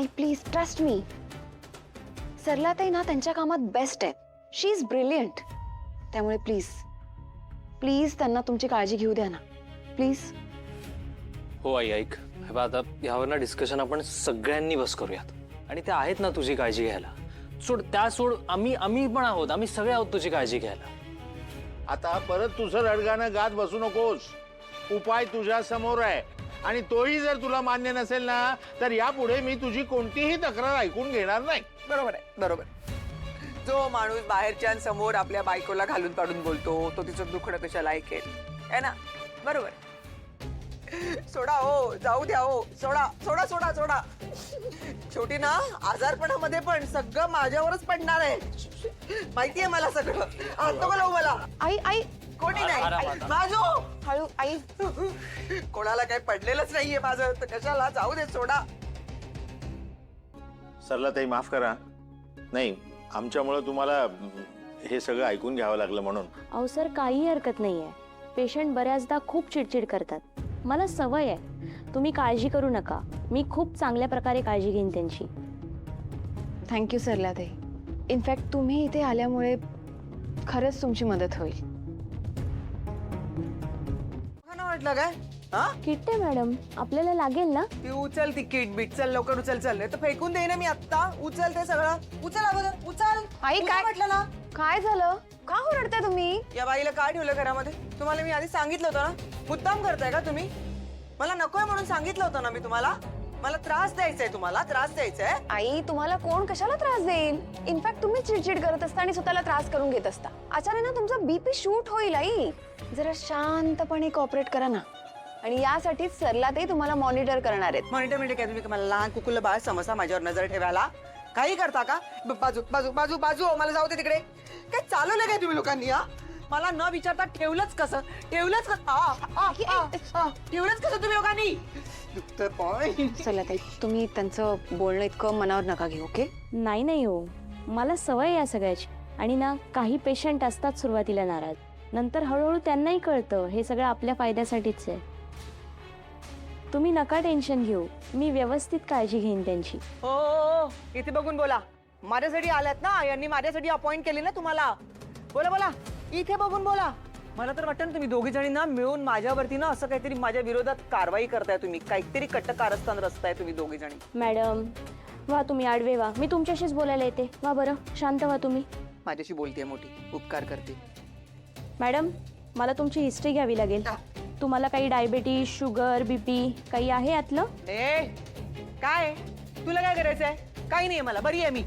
I please trust me. सरलाताई ना त्यांच्या कामात बेस्ट आहेत. शी इज ब्रिलियंट. त्यामुळे प्लीज प्लीज त्यांना तुमची काळजी घेऊ द्या ना प्लीज. हो आई ऐक, आता यावर ना डिस्कशन आपण सगळ्यांनी बस करूयात. आणि ते आहेत ना तुझी काळजी घ्यायला. सोड त्या सोड, आम्ही पण आहोत, आम्ही सगळे आहोत तुझी काळजी घ्यायला. आता परत तुझं रडगाणं गात बसू नकोस. उपाय तुझ्या समोर आहे आणि तोही जर तुला मान्य नसेल ना तर यापुढे मी तुझी कोणतीही तक्रार ऐकून घेणार नाही. बरोबर आहे, बरोबर. जो माणूस बाहेरच्यांसमोर आपल्या बायकोला घालून पाडून बोलतो तो तिचं दुखणं कशाला ऐकेल, है ना? बरोबर. सोडा हो, जाऊ द्या हो, सोडा सोडा सोडा सोडा. शेवटी ना आजारपणामध्ये पण सगळं माझ्यावरच पडणार आहे. माहितीये मला सगळं. आणतो का लावू मला? आई आई कोणी नाही माझो. हळू आई. कोणाला काही पडलेलंच नाहीये माझं, तर कशाला? जाऊ दे, सोडा. सरलाताई माफ करा. नाही, आमच्यामुळे तुम्हाला हे सगळं ऐकून घ्यावं लागलं म्हणून. अहो सर, काही हरकत नाहीये. पेशंट बऱ्याचदा खूप चिडचिड करतात. मला सवय आहे. तुम्ही काळजी करू नका. मी खूप चांगल्या प्रकारे काळजी घेईन त्यांची. थँक्यू सरलाताई. इनफॅक्ट तुम्ही इथे आल्यामुळे खरंच तुमची मदत होईल. वाटलं काय? हा, किट्टे मॅडम, आपल्याला लागेल ना? ती उचल, ती किट बीट. चल लवकर उचल. चल, नाही तर फेकून देईन मी आत्ता. उचल ते सगळं. उचल अगोदर, उचल. आई काय म्हटलं ना? काय झालं? का ओरडताय तुम्ही? या बाईला काय ठेवलं घरामध्ये? तुम्हाला मी आधी सांगितलं होतं ना. मुद्दाम करताय का तुम्ही? मला नकोय म्हणून सांगितलं होतं ना मी तुम्हाला. मला त्रास द्यायचाय, तुम्हाला त्रास द्यायचाय. आई तुम्हाला कोण कशाला त्रास देईल? इनफॅक्ट तुम्ही चिडचिड करत असता आणि स्वतःला त्रास करून घेत असता. अचानक ना तुमचा बीपी शूट होईल. आई जरा शांतपणे कॉपरेट करा ना. आणि यासाठी सरलाताई तुम्हाला मॉनिटर करणार आहेत. मॉनिटर काय तुम्ही? मला लहान कुकुल बाळ समजा माझ्यावर नजर ठेवायला काही करता का? बाजू बाजू बाजू बाजू. मला जाऊ दे तिकडे. काय चालवलं काय तुम्ही लोकांनी? हा, मला न विचारता ठेवलंच कसं? ठेवलंच कसं तुम्ही लोकांनी? सरलाताई तुम्ही त्यांचं बोलणं इतकं मनावर नका घेऊ. ओके? नाही नाही हो, मला सवय आहे या सगळ्याची. आणि ना काही पेशंट असतात सुरुवातीला नाराज, नंतर हळूहळू त्यांनाही कळतं हे सगळं आपल्या फायद्यासाठीच आहे. तुम्ही नका टेन्शन घेऊ. मी व्यवस्थित काळजी घेईन त्यांची. हो, इथे बघून बोला. माझ्यासाठी आल्यात ना, यांनी माझ्यासाठी अपॉइंट केली ना तुम्हाला. बोला बोला, इथे बघून बोला. मला तर वाटतं ना तुम्ही दोघी जणी ना मिळून माझ्यावरती ना असं काहीतरी माझ्या विरोधात कारवाई करताय. तुम्ही काहीतरी कट्ट कारस्थान रचताय तुम्ही दोघी जणी. मॅडम वा, तुम्ही आडवे वा. मी तुमच्याशीच बोलायला येते. वा बरं, शांत व्हा तुम्ही. माझ्याशी बोलतेय मोठी, उपकार करते. मॅडम मला तुमची हिस्ट्री घ्यावी लागेल. तुम्हाला काही डायबिटीज, शुगर, बीपी काही आहे यातलं? काय तुला काय करायचंय? काही नाही, मला बरी आहे मी.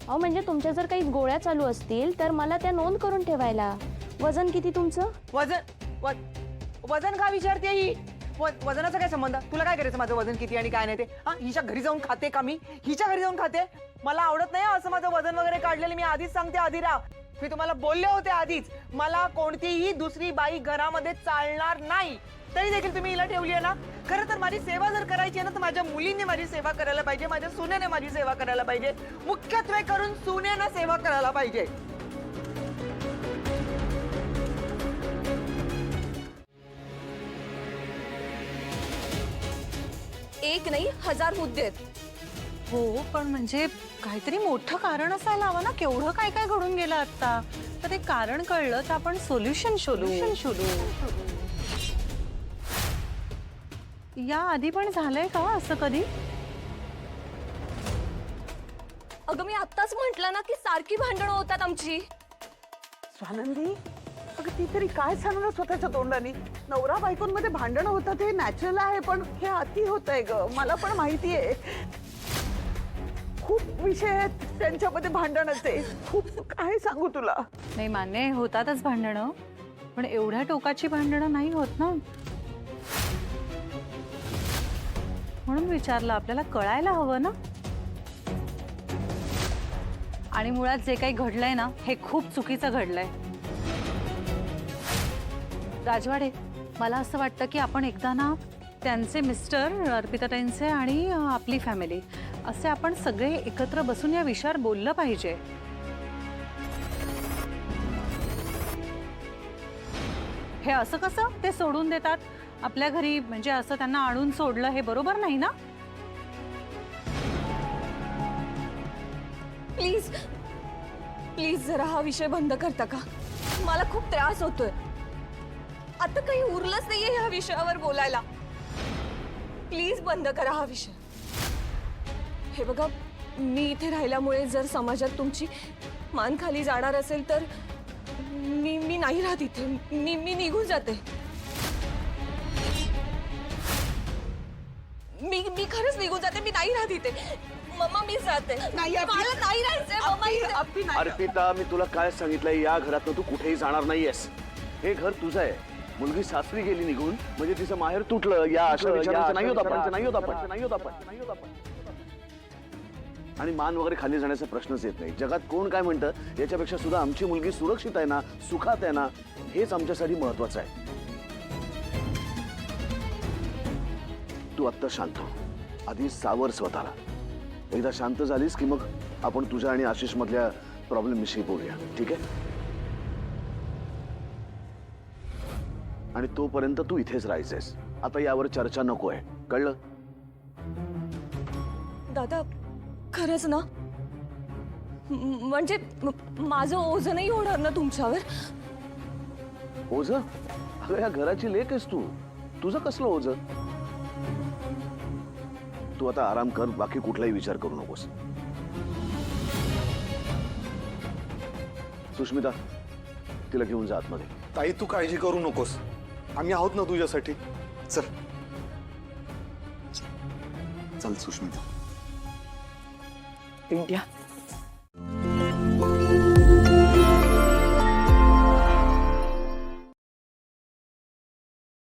अहो म्हणजे तुमच्या जर काही गोळ्या चालू असतील तर मला त्या नोंद करून ठेवायला. वजन किती तुमचं? वजन का विचारते ही? वजनाचा काय संबंध? तुला काय करायचं माझं वजन किती आणि काय नाही ते? हा, हिच्या घरी जाऊन खाते का मी? हिच्या घरी जाऊन खाते? मला आवडत नाही असं माझं वजन वगैरे काढलेलं. मी आधीच सांगते आधीरा, मी तुम्हाला बोलले होते आधीच, मला कोणतीही दुसरी बाई घरामध्ये चालणार नाही. तरी देखील तुम्ही हिला ठेवली आहे ना. खरं तर माझी सेवा जर करायची आहे ना तर माझ्या मुलींनी माझी सेवा करायला पाहिजे, माझ्या सुनेने माझी सेवा करायला पाहिजे. मुख्यत्वे करून सुनेनं सेवा करायला पाहिजे. एक नाही 1000 मुद्दे आहेत. हो, पण म्हणजे काहीतरी मोठं कारण असायला हवं ना. केवढं काय काय घडून गेलं आता. तर ते कारण कळलं तर आपण सोल्युशन शोधू. या आधी पण झालंय का असं कधी? अगं मी आत्ताच म्हटलं ना की सारखी भांडणं होतात आमची. स्वानंदी, अगं ती तरी काय सांगणार स्वतःच्या तोंडाने. नवरा बायकोंमध्ये भांडणं होतात हे नॅचरल आहे, पण हे अति होतंय ग. मला पण माहिती आहे. खूप विषय आहेत त्यांच्यामध्ये भांडणाचे. खूप काय सांगू तुला. नाही, मान्य होतातच भांडणं, पण एवढ्या टोकाची भांडणं नाही होत ना. म्हणून विचारलं, आपल्याला कळायला हवं ना. आणि मुळात जे काही घडलंय ना हे खूप चुकीचं घडलंय. राजवाडे, मला असं वाटतं की आपण एकदा ना त्यांचे मिस्टर, अर्पिताताईंचे आणि आपली फॅमिली असे आपण सगळे एकत्र बसून या विषयावर बोललं पाहिजे. हे असं कसं ते सोडून देतात आपल्या घरी? म्हणजे असं त्यांना आणून सोडलं हे बरोबर नाही ना. प्लीज प्लीज जरा हा विषय बंद करता का? मला खूप त्रास होतोय. आता काही उरलंच नाहीये ह्या विषयावर बोलायला. प्लीज बंद करा हा विषय. हे बघा, मी इथे राहिल्यामुळे जर समाजात तुमची मान खाली जाणार असेल तर मी नाही राहत इथे. मी निघून जाते. मी खरंच निघून जाते. मी नाही राहत इथे. मम्मा मी जाते. नाही, अप्पी. मला नाही राहायचंय मम्मा इथे. अप्पी नाही. अर्पिता, मी तुला काय सांगितलंय, या घरातनं तू कुठेही जाणार नाहीयेस. हे घर तुझं आहे. मुलगी सासरी गेली निघून म्हणजे तिचं माहेर तुटलं, या अशा विचारांचं नाही होत आपण. आणि मान वगैरे खाली जाण्याचा प्रश्नच येत नाही. जगात कोण काय म्हणतं याच्यापेक्षा सुद्धा आमची मुलगी सुरक्षित आहे ना, सुखात आहे ना, हेच आमच्यासाठी महत्वाचं आहे. तू आत्ता शांत हो. आधी सावर स्वतःला. एकदा शांत झालीस की मग आपण तुझ्या आणि आशिष मधल्या प्रॉब्लेम विषयी बोलूया, ठीक आहे? आणि तोपर्यंत तू इथेच राहायचंयस. आता यावर चर्चा नको आहे, कळलं? दादा खरंच ना? म्हणजे माझं ओझं नाही होणार ना तुमच्यावर? ओझ? अगं या घराची लेक आहेस तू. तुझं कसलं ओझ? तू आता आराम कर. बाकी कुठलाही विचार करू नकोस. सुष्मिता, तिला घेऊन जा आतमध्ये. ताई तू काळजी करू नकोस. आम्ही आहोत ना तुझ्यासाठी. चल चल सुष्मिता. इंडिया